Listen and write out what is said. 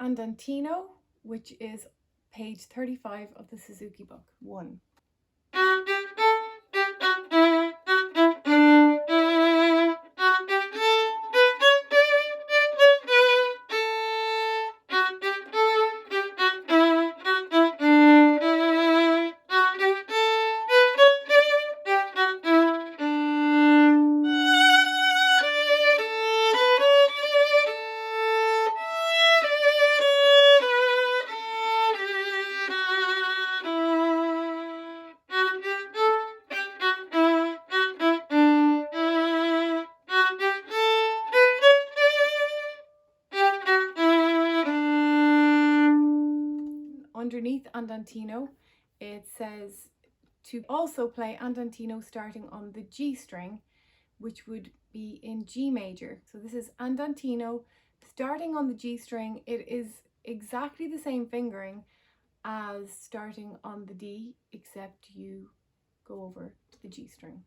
Andantino, which is page 35 of the Suzuki book 1. Underneath Andantino, it says to also play Andantino starting on the G string, which would be in G major. So this is Andantino starting on the G string. It is exactly the same fingering as starting on the D, except you go over to the G string.